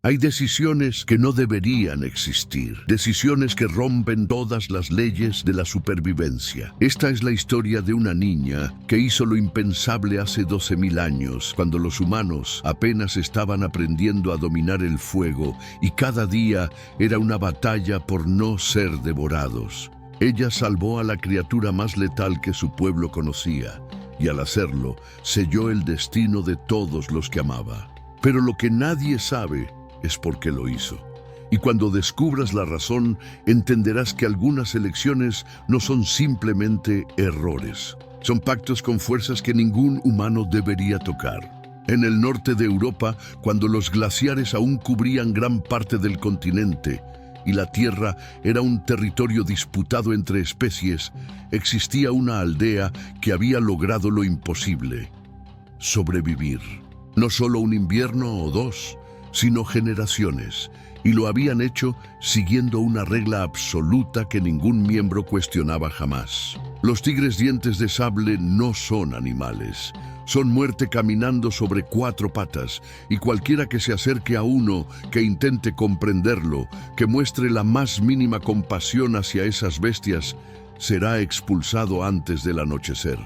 Hay decisiones que no deberían existir, decisiones que rompen todas las leyes de la supervivencia. Esta es la historia de una niña que hizo lo impensable hace 12.000 años, cuando los humanos apenas estaban aprendiendo a dominar el fuego y cada día era una batalla por no ser devorados. Ella salvó a la criatura más letal que su pueblo conocía y al hacerlo selló el destino de todos los que amaba. Pero lo que nadie sabe es por qué lo hizo. Y cuando descubras la razón, entenderás que algunas elecciones no son simplemente errores. Son pactos con fuerzas que ningún humano debería tocar. En el norte de Europa, cuando los glaciares aún cubrían gran parte del continente y la tierra era un territorio disputado entre especies, existía una aldea que había logrado lo imposible: sobrevivir. No solo un invierno o dos, sino generaciones, y lo habían hecho siguiendo una regla absoluta que ningún miembro cuestionaba jamás. Los tigres dientes de sable no son animales, son muerte caminando sobre 4 patas, y cualquiera que se acerque a uno, que intente comprenderlo, que muestre la más mínima compasión hacia esas bestias, será expulsado antes del anochecer.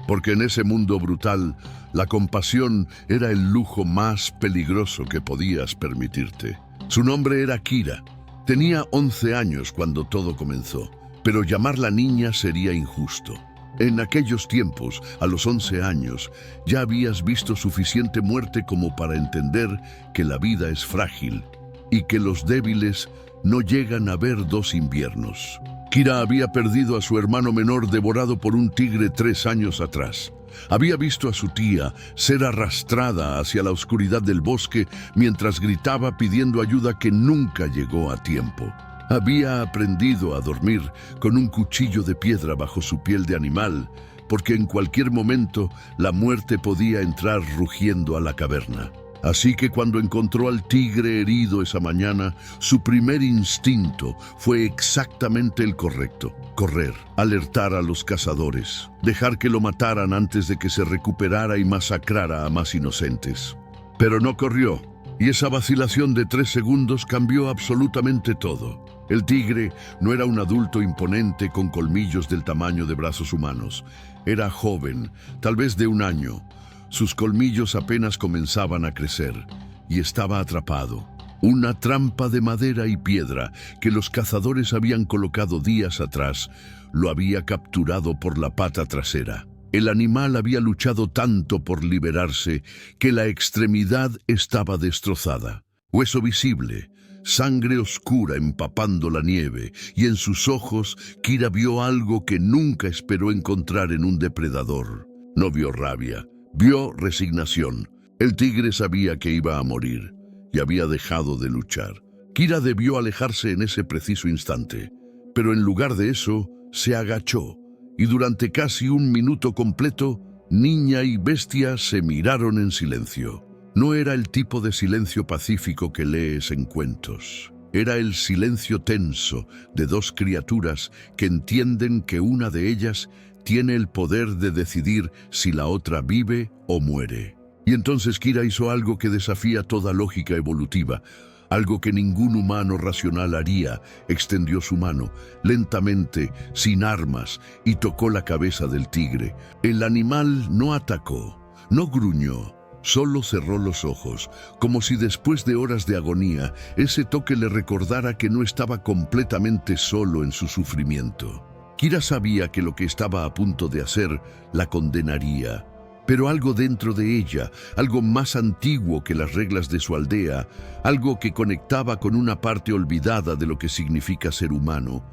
Porque en ese mundo brutal, la compasión era el lujo más peligroso que podías permitirte. Su nombre era Kira. Tenía 11 años cuando todo comenzó, pero llamarla niña sería injusto. En aquellos tiempos, a los 11 años, ya habías visto suficiente muerte como para entender que la vida es frágil y que los débiles no llegan a ver 2 inviernos. Kira había perdido a su hermano menor devorado por un tigre 3 años atrás. Había visto a su tía ser arrastrada hacia la oscuridad del bosque mientras gritaba pidiendo ayuda que nunca llegó a tiempo. Había aprendido a dormir con un cuchillo de piedra bajo su piel de animal, porque en cualquier momento la muerte podía entrar rugiendo a la caverna. Así que cuando encontró al tigre herido esa mañana, su primer instinto fue exactamente el correcto: correr, alertar a los cazadores, dejar que lo mataran antes de que se recuperara y masacrara a más inocentes. Pero no corrió, y esa vacilación de 3 segundos cambió absolutamente todo. El tigre no era un adulto imponente con colmillos del tamaño de brazos humanos. Era joven, tal vez de 1 año. Sus colmillos apenas comenzaban a crecer y estaba atrapado. Una trampa de madera y piedra que los cazadores habían colocado días atrás lo había capturado por la pata trasera. El animal había luchado tanto por liberarse que la extremidad estaba destrozada. Hueso visible, sangre oscura empapando la nieve, y en sus ojos Kira vio algo que nunca esperó encontrar en un depredador. No vio rabia. Vio resignación. El tigre sabía que iba a morir y había dejado de luchar. Kira debió alejarse en ese preciso instante, pero en lugar de eso, se agachó y durante casi 1 minuto completo, niña y bestia se miraron en silencio. No era el tipo de silencio pacífico que lees en cuentos. Era el silencio tenso de 2 criaturas que entienden que una de ellas tiene el poder de decidir si la otra vive o muere. Y entonces Kira hizo algo que desafía toda lógica evolutiva, algo que ningún humano racional haría. Extendió su mano, lentamente, sin armas, y tocó la cabeza del tigre. El animal no atacó, no gruñó, solo cerró los ojos, como si después de horas de agonía, ese toque le recordara que no estaba completamente solo en su sufrimiento. Kira sabía que lo que estaba a punto de hacer la condenaría, pero algo dentro de ella, algo más antiguo que las reglas de su aldea, algo que conectaba con una parte olvidada de lo que significa ser humano,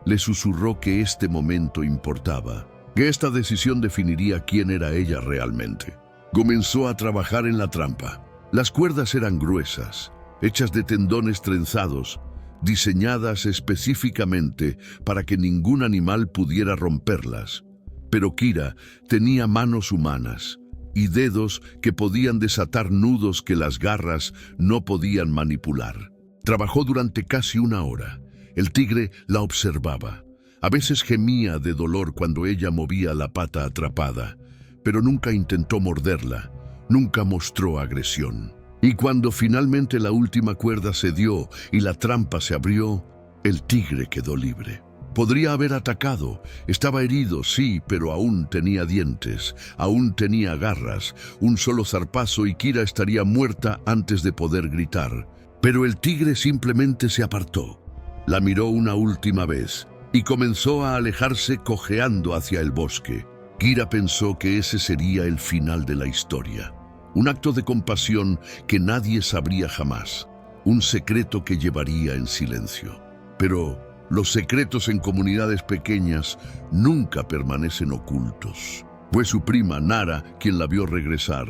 le susurró que este momento importaba, que esta decisión definiría quién era ella realmente. Comenzó a trabajar en la trampa. Las cuerdas eran gruesas, hechas de tendones trenzados, diseñadas específicamente para que ningún animal pudiera romperlas. Pero Kira tenía manos humanas y dedos que podían desatar nudos que las garras no podían manipular. Trabajó durante casi 1 hora. El tigre la observaba. A veces gemía de dolor cuando ella movía la pata atrapada, pero nunca intentó morderla, nunca mostró agresión. Y cuando finalmente la última cuerda cedió y la trampa se abrió, el tigre quedó libre. Podría haber atacado. Estaba herido, sí, pero aún tenía dientes, aún tenía garras. Un solo zarpazo y Kira estaría muerta antes de poder gritar. Pero el tigre simplemente se apartó. La miró una última vez y comenzó a alejarse cojeando hacia el bosque. Kira pensó que ese sería el final de la historia. Un acto de compasión que nadie sabría jamás. Un secreto que llevaría en silencio. Pero los secretos en comunidades pequeñas nunca permanecen ocultos. Fue su prima, Nara, quien la vio regresar.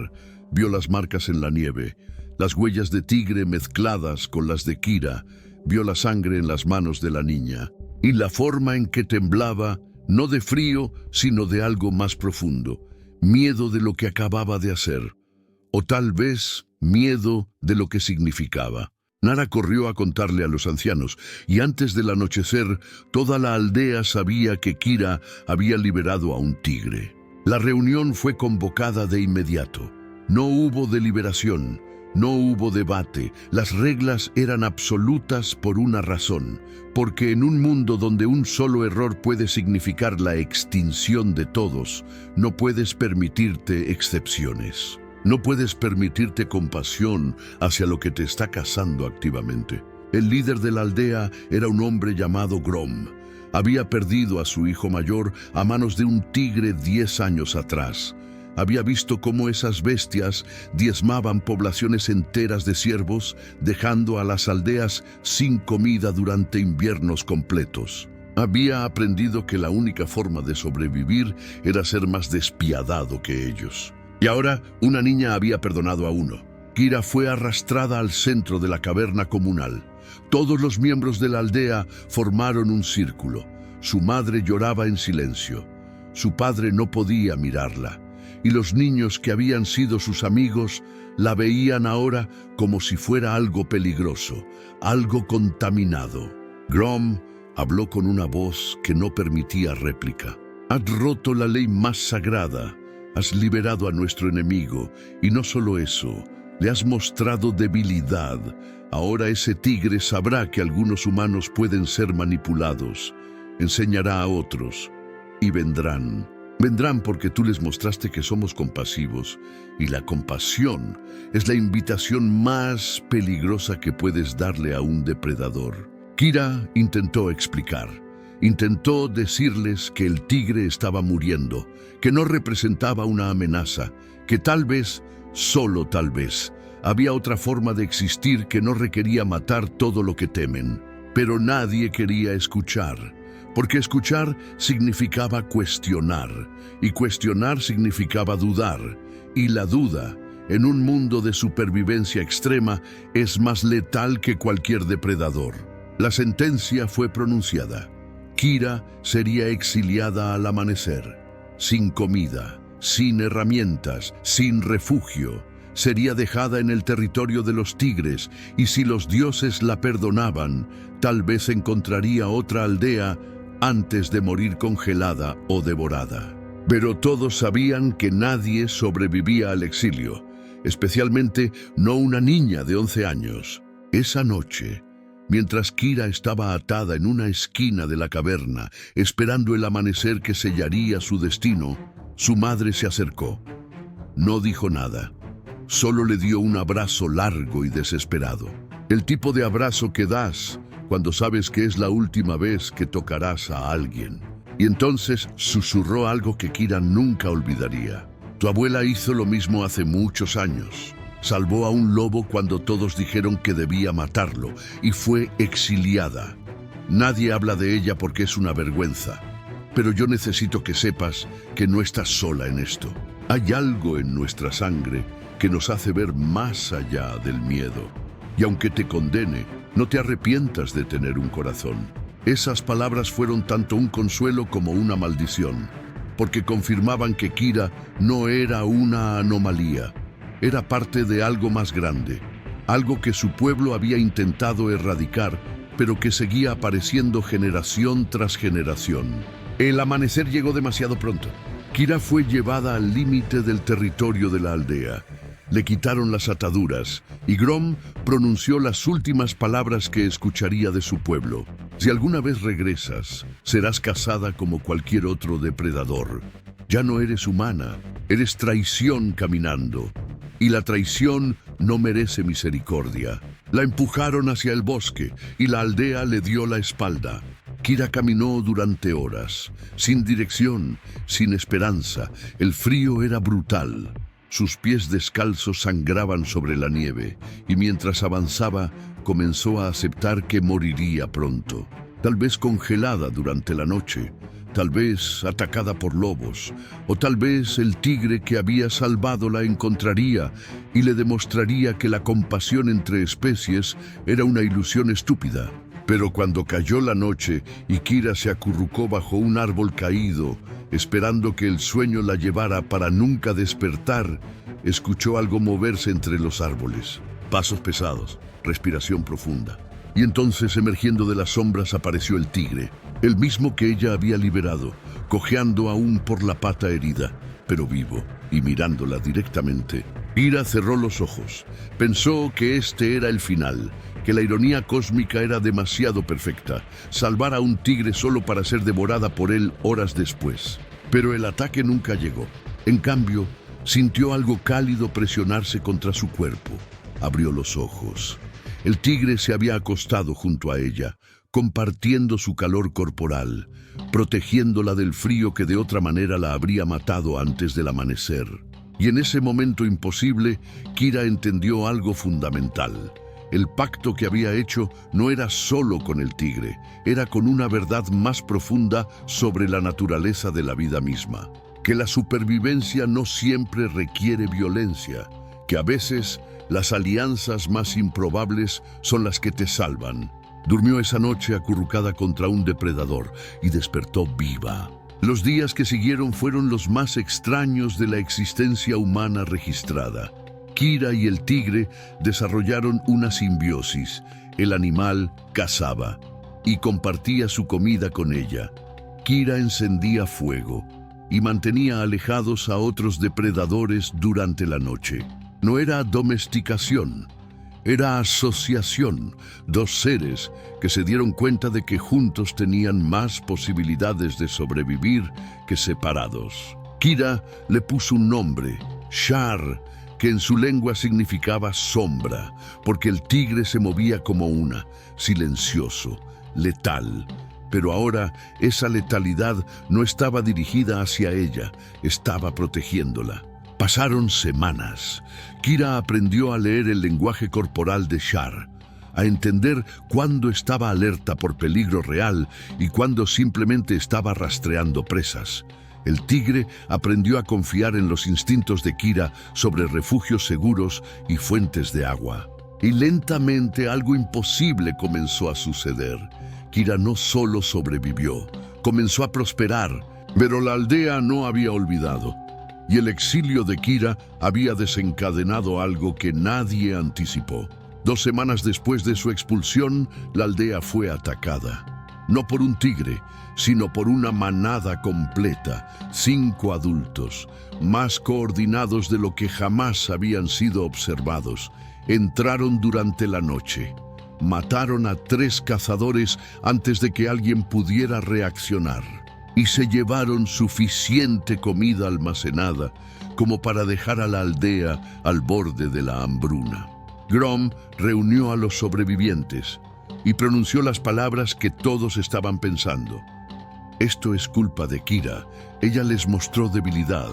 Vio las marcas en la nieve, las huellas de tigre mezcladas con las de Kira. Vio la sangre en las manos de la niña. Y la forma en que temblaba, no de frío, sino de algo más profundo. Miedo de lo que acababa de hacer. O tal vez miedo de lo que significaba. Nara corrió a contarle a los ancianos, y antes del anochecer, toda la aldea sabía que Kira había liberado a un tigre. La reunión fue convocada de inmediato. No hubo deliberación, no hubo debate. Las reglas eran absolutas por una razón, porque en un mundo donde un solo error puede significar la extinción de todos, no puedes permitirte excepciones. No puedes permitirte compasión hacia lo que te está cazando activamente. El líder de la aldea era un hombre llamado Grom. Había perdido a su hijo mayor a manos de un tigre 10 años atrás. Había visto cómo esas bestias diezmaban poblaciones enteras de ciervos, dejando a las aldeas sin comida durante inviernos completos. Había aprendido que la única forma de sobrevivir era ser más despiadado que ellos. Y ahora una niña había perdonado a uno. Kira fue arrastrada al centro de la caverna comunal. Todos los miembros de la aldea formaron un círculo. Su madre lloraba en silencio. Su padre no podía mirarla. Y los niños que habían sido sus amigos la veían ahora como si fuera algo peligroso, algo contaminado. Grom habló con una voz que no permitía réplica. Has roto la ley más sagrada. Has liberado a nuestro enemigo, y no solo eso, le has mostrado debilidad. Ahora ese tigre sabrá que algunos humanos pueden ser manipulados. Enseñará a otros, y vendrán. Vendrán porque tú les mostraste que somos compasivos, y la compasión es la invitación más peligrosa que puedes darle a un depredador. Kira intentó explicar. Intentó decirles que el tigre estaba muriendo, que no representaba una amenaza, que tal vez, solo tal vez, había otra forma de existir que no requería matar todo lo que temen. Pero nadie quería escuchar, porque escuchar significaba cuestionar, y cuestionar significaba dudar, y la duda, en un mundo de supervivencia extrema, es más letal que cualquier depredador. La sentencia fue pronunciada. Kira sería exiliada al amanecer, sin comida, sin herramientas, sin refugio. Sería dejada en el territorio de los tigres, y si los dioses la perdonaban, tal vez encontraría otra aldea antes de morir congelada o devorada. Pero todos sabían que nadie sobrevivía al exilio, especialmente no una niña de 11 años. Esa noche, mientras Kira estaba atada en una esquina de la caverna, esperando el amanecer que sellaría su destino, su madre se acercó. No dijo nada, solo le dio un abrazo largo y desesperado. El tipo de abrazo que das cuando sabes que es la última vez que tocarás a alguien. Y entonces susurró algo que Kira nunca olvidaría. Tu abuela hizo lo mismo hace muchos años. Salvó a un lobo cuando todos dijeron que debía matarlo y fue exiliada. Nadie habla de ella porque es una vergüenza. Pero yo necesito que sepas que no estás sola en esto. Hay algo en nuestra sangre que nos hace ver más allá del miedo. Y aunque te condene, no te arrepientas de tener un corazón. Esas palabras fueron tanto un consuelo como una maldición, porque confirmaban que Kira no era una anomalía. Era parte de algo más grande, algo que su pueblo había intentado erradicar, pero que seguía apareciendo generación tras generación. El amanecer llegó demasiado pronto. Kira fue llevada al límite del territorio de la aldea. Le quitaron las ataduras y Grom pronunció las últimas palabras que escucharía de su pueblo. Si alguna vez regresas, serás cazada como cualquier otro depredador. Ya no eres humana, eres traición caminando. Y la traición no merece misericordia. La empujaron hacia el bosque y la aldea le dio la espalda. Kira caminó durante horas, sin dirección, sin esperanza. El frío era brutal. Sus pies descalzos sangraban sobre la nieve y mientras avanzaba comenzó a aceptar que moriría pronto. Tal vez congelada durante la noche, tal vez atacada por lobos, o tal vez el tigre que había salvado la encontraría y le demostraría que la compasión entre especies era una ilusión estúpida. Pero cuando cayó la noche y Kira se acurrucó bajo un árbol caído, esperando que el sueño la llevara para nunca despertar, escuchó algo moverse entre los árboles. Pasos pesados, respiración profunda. Y entonces, emergiendo de las sombras, apareció el tigre, el mismo que ella había liberado, cojeando aún por la pata herida, pero vivo, y mirándola directamente. Kira cerró los ojos. Pensó que este era el final, que la ironía cósmica era demasiado perfecta, salvar a un tigre solo para ser devorada por él horas después. Pero el ataque nunca llegó. En cambio, sintió algo cálido presionarse contra su cuerpo. Abrió los ojos. El tigre se había acostado junto a ella, compartiendo su calor corporal, protegiéndola del frío que de otra manera la habría matado antes del amanecer. Y en ese momento imposible, Kira entendió algo fundamental. El pacto que había hecho no era solo con el tigre, era con una verdad más profunda sobre la naturaleza de la vida misma. Que la supervivencia no siempre requiere violencia, que a veces las alianzas más improbables son las que te salvan. Durmió esa noche acurrucada contra un depredador y despertó viva. Los días que siguieron fueron los más extraños de la existencia humana registrada. Kira y el tigre desarrollaron una simbiosis. El animal cazaba y compartía su comida con ella. Kira encendía fuego y mantenía alejados a otros depredadores durante la noche. No era domesticación, era asociación. Dos seres que se dieron cuenta de que juntos tenían más posibilidades de sobrevivir que separados. Kira le puso un nombre, Shar, que en su lengua significaba sombra, porque el tigre se movía como una, silencioso, letal. Pero ahora esa letalidad no estaba dirigida hacia ella, estaba protegiéndola. Pasaron semanas. Kira aprendió a leer el lenguaje corporal de Shar, a entender cuándo estaba alerta por peligro real y cuándo simplemente estaba rastreando presas. El tigre aprendió a confiar en los instintos de Kira sobre refugios seguros y fuentes de agua. Y lentamente algo imposible comenzó a suceder. Kira no solo sobrevivió, comenzó a prosperar, pero la aldea no había olvidado. Y el exilio de Kira había desencadenado algo que nadie anticipó. 2 semanas después de su expulsión, la aldea fue atacada. No por un tigre, sino por una manada completa, 5 adultos, más coordinados de lo que jamás habían sido observados. Entraron durante la noche. Mataron a 3 cazadores antes de que alguien pudiera reaccionar. Y se llevaron suficiente comida almacenada como para dejar a la aldea al borde de la hambruna. Grom reunió a los sobrevivientes y pronunció las palabras que todos estaban pensando. Esto es culpa de Kira. Ella les mostró debilidad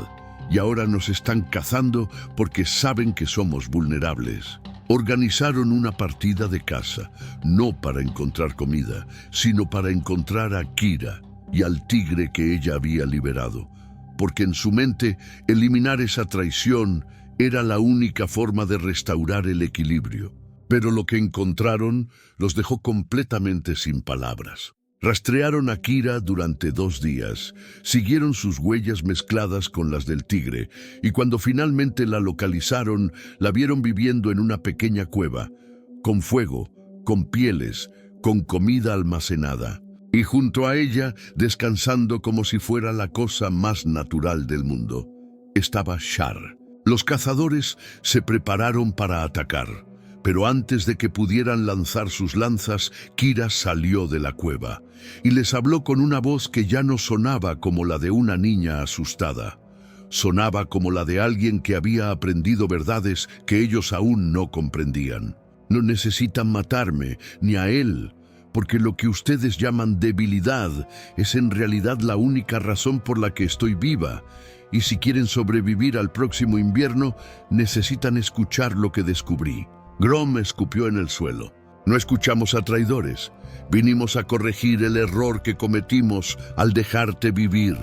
y ahora nos están cazando porque saben que somos vulnerables. Organizaron una partida de caza, no para encontrar comida, sino para encontrar a Kira y al tigre que ella había liberado, porque en su mente eliminar esa traición era la única forma de restaurar el equilibrio. Pero lo que encontraron los dejó completamente sin palabras. Rastrearon a Kira durante 2 días, siguieron sus huellas mezcladas con las del tigre, y cuando finalmente la localizaron, la vieron viviendo en una pequeña cueva, con fuego, con pieles, con comida almacenada. Y junto a ella, descansando como si fuera la cosa más natural del mundo, estaba Shar, Los cazadores se prepararon para atacar, pero antes de que pudieran lanzar sus lanzas, Kira salió de la cueva y les habló con una voz que ya no sonaba como la de una niña asustada. Sonaba como la de alguien que había aprendido verdades que ellos aún no comprendían. No necesitan matarme, ni a él, porque lo que ustedes llaman debilidad es en realidad la única razón por la que estoy viva. Y si quieren sobrevivir al próximo invierno, necesitan escuchar lo que descubrí. Grom escupió en el suelo. No escuchamos a traidores. Vinimos a corregir el error que cometimos al dejarte vivir.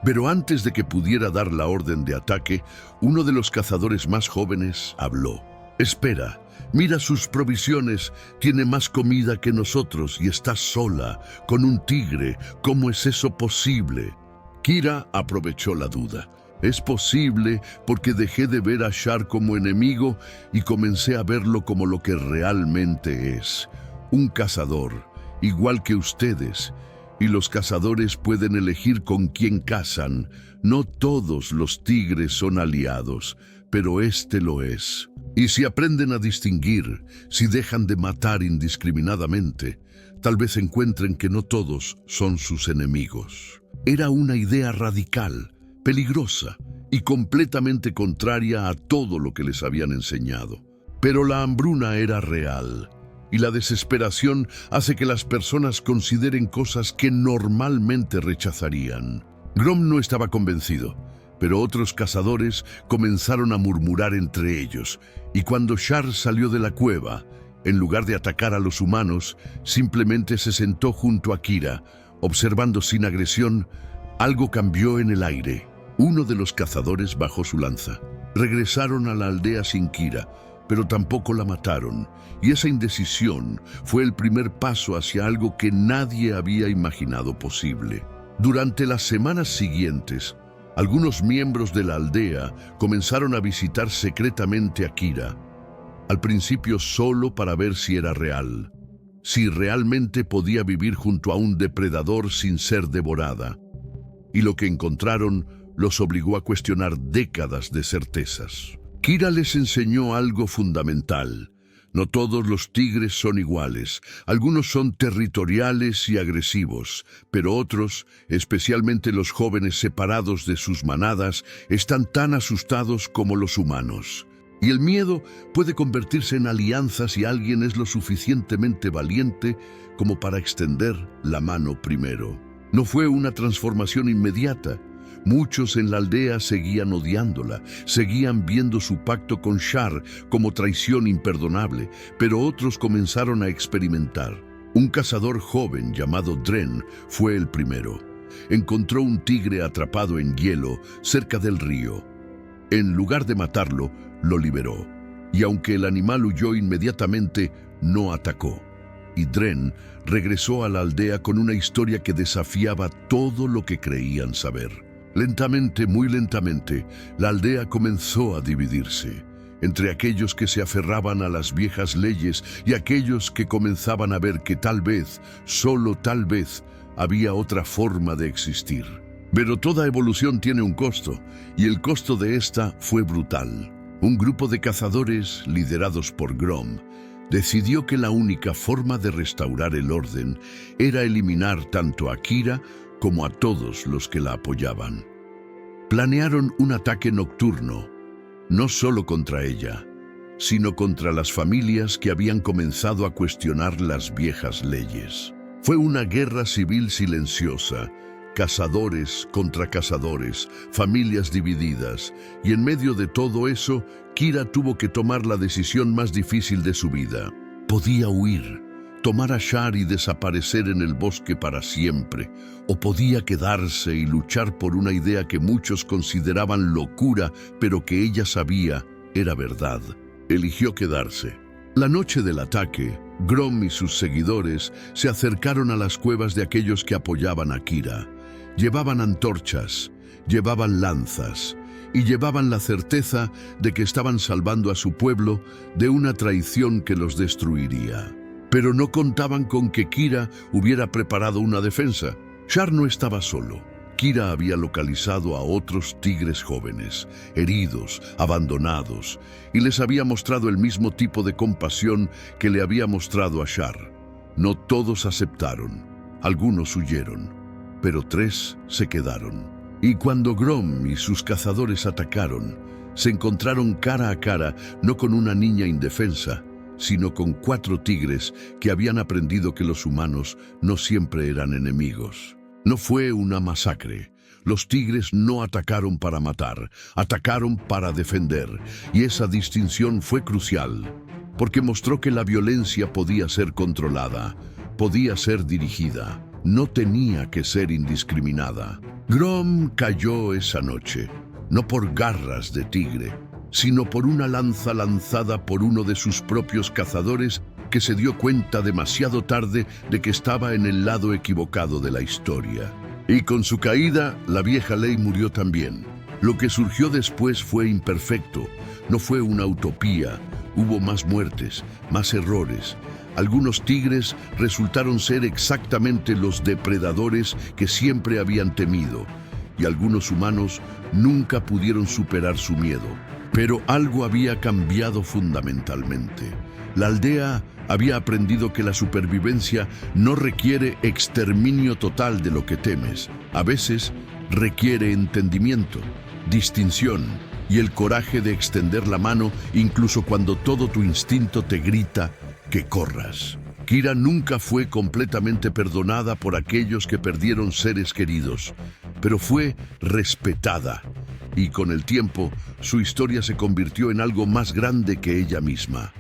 Pero antes de que pudiera dar la orden de ataque, uno de los cazadores más jóvenes habló. Espera, mira sus provisiones, tiene más comida que nosotros y está sola, con un tigre. ¿Cómo es eso posible? Kira aprovechó la duda. Es posible porque dejé de ver a Shar como enemigo y comencé a verlo como lo que realmente es, un cazador, igual que ustedes. Y los cazadores pueden elegir con quién cazan. No todos los tigres son aliados, pero este lo es. Y si aprenden a distinguir, si dejan de matar indiscriminadamente, tal vez encuentren que no todos son sus enemigos. Era una idea radical, peligrosa y completamente contraria a todo lo que les habían enseñado. Pero la hambruna era real. Y la desesperación hace que las personas consideren cosas que normalmente rechazarían. Grom no estaba convencido, pero otros cazadores comenzaron a murmurar entre ellos, y cuando Shar salió de la cueva, en lugar de atacar a los humanos, simplemente se sentó junto a Kira, observando sin agresión. Algo cambió en el aire. Uno de los cazadores bajó su lanza. Regresaron a la aldea sin Kira, pero tampoco la mataron, y esa indecisión fue el primer paso hacia algo que nadie había imaginado posible. Durante las semanas siguientes, algunos miembros de la aldea comenzaron a visitar secretamente a Kira, al principio solo para ver si era real, si realmente podía vivir junto a un depredador sin ser devorada. Y lo que encontraron los obligó a cuestionar décadas de certezas. Kira les enseñó algo fundamental. No todos los tigres son iguales. Algunos son territoriales y agresivos, pero otros, especialmente los jóvenes separados de sus manadas, están tan asustados como los humanos. Y el miedo puede convertirse en alianza si alguien es lo suficientemente valiente como para extender la mano primero. No fue una transformación inmediata. Muchos en la aldea seguían odiándola, seguían viendo su pacto con Shar como traición imperdonable, pero otros comenzaron a experimentar. Un cazador joven llamado Dren fue el primero. Encontró un tigre atrapado en hielo cerca del río. En lugar de matarlo, lo liberó. Y aunque el animal huyó inmediatamente, no atacó. Y Dren regresó a la aldea con una historia que desafiaba todo lo que creían saber. Lentamente, muy lentamente, la aldea comenzó a dividirse entre aquellos que se aferraban a las viejas leyes y aquellos que comenzaban a ver que tal vez, solo tal vez, había otra forma de existir. Pero toda evolución tiene un costo, y el costo de esta fue brutal. Un grupo de cazadores, liderados por Grom, decidió que la única forma de restaurar el orden era eliminar tanto a Kira como a todos los que la apoyaban. Planearon un ataque nocturno, no solo contra ella, sino contra las familias que habían comenzado a cuestionar las viejas leyes. Fue una guerra civil silenciosa, cazadores contra cazadores, familias divididas, y en medio de todo eso, Kira tuvo que tomar la decisión más difícil de su vida. Podía huir, tomar a Shar y desaparecer en el bosque para siempre, o podía quedarse y luchar por una idea que muchos consideraban locura, pero que ella sabía era verdad. Eligió quedarse. La noche del ataque, Grom y sus seguidores se acercaron a las cuevas de aquellos que apoyaban a Kira. Llevaban antorchas, llevaban lanzas, y llevaban la certeza de que estaban salvando a su pueblo de una traición que los destruiría. Pero no contaban con que Kira hubiera preparado una defensa. Shar no estaba solo. Kira había localizado a otros tigres jóvenes, heridos, abandonados, y les había mostrado el mismo tipo de compasión que le había mostrado a Shar. No todos aceptaron, algunos huyeron, pero 3 se quedaron. Y cuando Grom y sus cazadores atacaron, se encontraron cara a cara no con una niña indefensa, sino con 4 tigres que habían aprendido que los humanos no siempre eran enemigos. No fue una masacre. Los tigres no atacaron para matar, atacaron para defender, y esa distinción fue crucial, porque mostró que la violencia podía ser controlada, podía ser dirigida, no tenía que ser indiscriminada. Grom cayó esa noche, no por garras de tigre, sino por una lanza lanzada por uno de sus propios cazadores que se dio cuenta demasiado tarde de que estaba en el lado equivocado de la historia. Y con su caída, la vieja ley murió también. Lo que surgió después fue imperfecto, no fue una utopía. Hubo más muertes, más errores. Algunos tigres resultaron ser exactamente los depredadores que siempre habían temido, y algunos humanos nunca pudieron superar su miedo. Pero algo había cambiado fundamentalmente. La aldea había aprendido que la supervivencia no requiere exterminio total de lo que temes. A veces requiere entendimiento, distinción y el coraje de extender la mano incluso cuando todo tu instinto te grita que corras. Kira nunca fue completamente perdonada por aquellos que perdieron seres queridos, pero fue respetada. Y con el tiempo, su historia se convirtió en algo más grande que ella misma.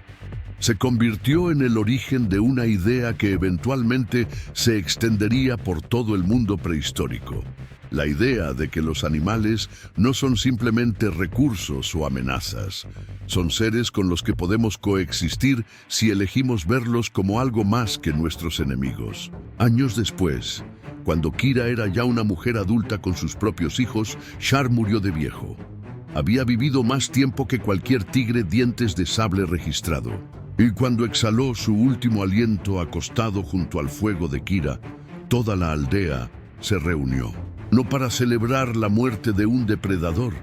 Se convirtió en el origen de una idea que eventualmente se extendería por todo el mundo prehistórico. La idea de que los animales no son simplemente recursos o amenazas. Son seres con los que podemos coexistir si elegimos verlos como algo más que nuestros enemigos. Años después, cuando Kira era ya una mujer adulta con sus propios hijos, Shar murió de viejo. Había vivido más tiempo que cualquier tigre dientes de sable registrado. Y cuando exhaló su último aliento acostado junto al fuego de Kira, toda la aldea se reunió. No para celebrar la muerte de un depredador,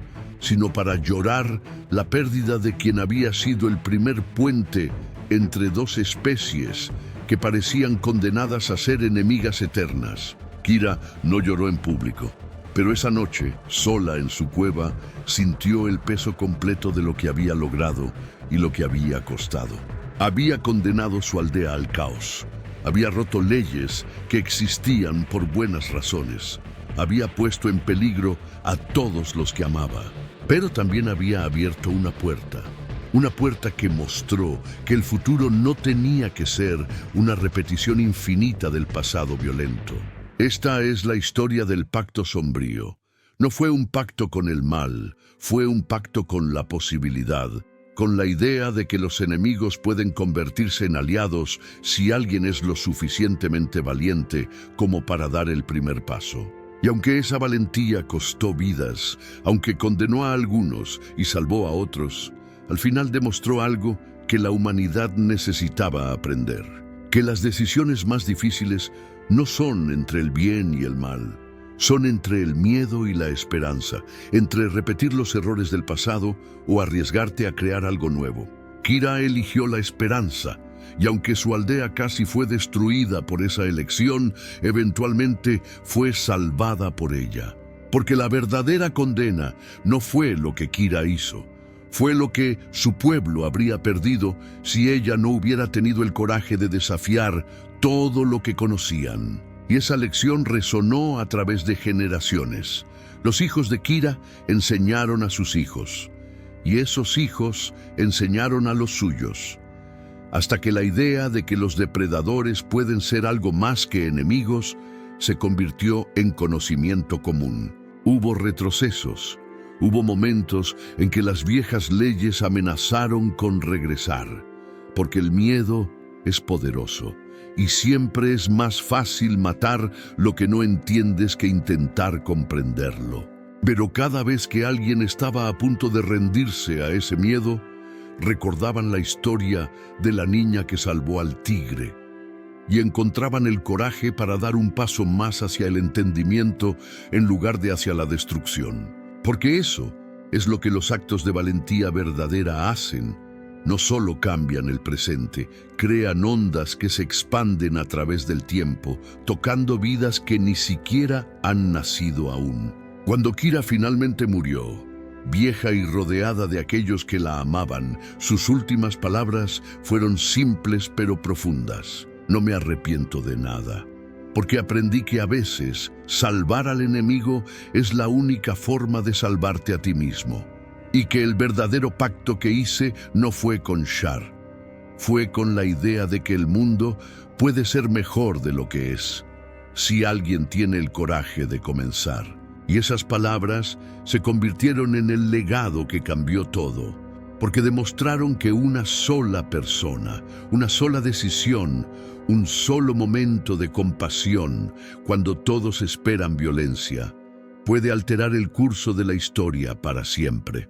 sino para llorar la pérdida de quien había sido el primer puente entre 2 especies que parecían condenadas a ser enemigas eternas. Kira no lloró en público, pero esa noche, sola en su cueva, sintió el peso completo de lo que había logrado y lo que había costado. Había condenado su aldea al caos. Había roto leyes que existían por buenas razones. Había puesto en peligro a todos los que amaba. Pero también había abierto una puerta que mostró que el futuro no tenía que ser una repetición infinita del pasado violento. Esta es la historia del pacto sombrío. No fue un pacto con el mal, fue un pacto con la posibilidad, con la idea de que los enemigos pueden convertirse en aliados si alguien es lo suficientemente valiente como para dar el primer paso. Y aunque esa valentía costó vidas, aunque condenó a algunos y salvó a otros, al final demostró algo que la humanidad necesitaba aprender: que las decisiones más difíciles no son entre el bien y el mal, son entre el miedo y la esperanza, entre repetir los errores del pasado o arriesgarte a crear algo nuevo. Kira eligió la esperanza, y aunque su aldea casi fue destruida por esa elección, eventualmente fue salvada por ella. Porque la verdadera condena no fue lo que Kira hizo, fue lo que su pueblo habría perdido si ella no hubiera tenido el coraje de desafiar todo lo que conocían. Y esa lección resonó a través de generaciones. Los hijos de Kira enseñaron a sus hijos, y esos hijos enseñaron a los suyos, hasta que la idea de que los depredadores pueden ser algo más que enemigos se convirtió en conocimiento común. Hubo retrocesos, hubo momentos en que las viejas leyes amenazaron con regresar, porque el miedo es poderoso. Y siempre es más fácil matar lo que no entiendes que intentar comprenderlo. Pero cada vez que alguien estaba a punto de rendirse a ese miedo, recordaban la historia de la niña que salvó al tigre. y encontraban el coraje para dar un paso más hacia el entendimiento en lugar de hacia la destrucción. Porque eso es lo que los actos de valentía verdadera hacen. No solo cambian el presente, crean ondas que se expanden a través del tiempo, tocando vidas que ni siquiera han nacido aún. Cuando Kira finalmente murió, vieja y rodeada de aquellos que la amaban, sus últimas palabras fueron simples pero profundas. No me arrepiento de nada, porque aprendí que a veces salvar al enemigo es la única forma de salvarte a ti mismo, y que el verdadero pacto que hice no fue con Shar, fue con la idea de que el mundo puede ser mejor de lo que es, si alguien tiene el coraje de comenzar. Y esas palabras se convirtieron en el legado que cambió todo, porque demostraron que una sola persona, una sola decisión, un solo momento de compasión, cuando todos esperan violencia, puede alterar el curso de la historia para siempre.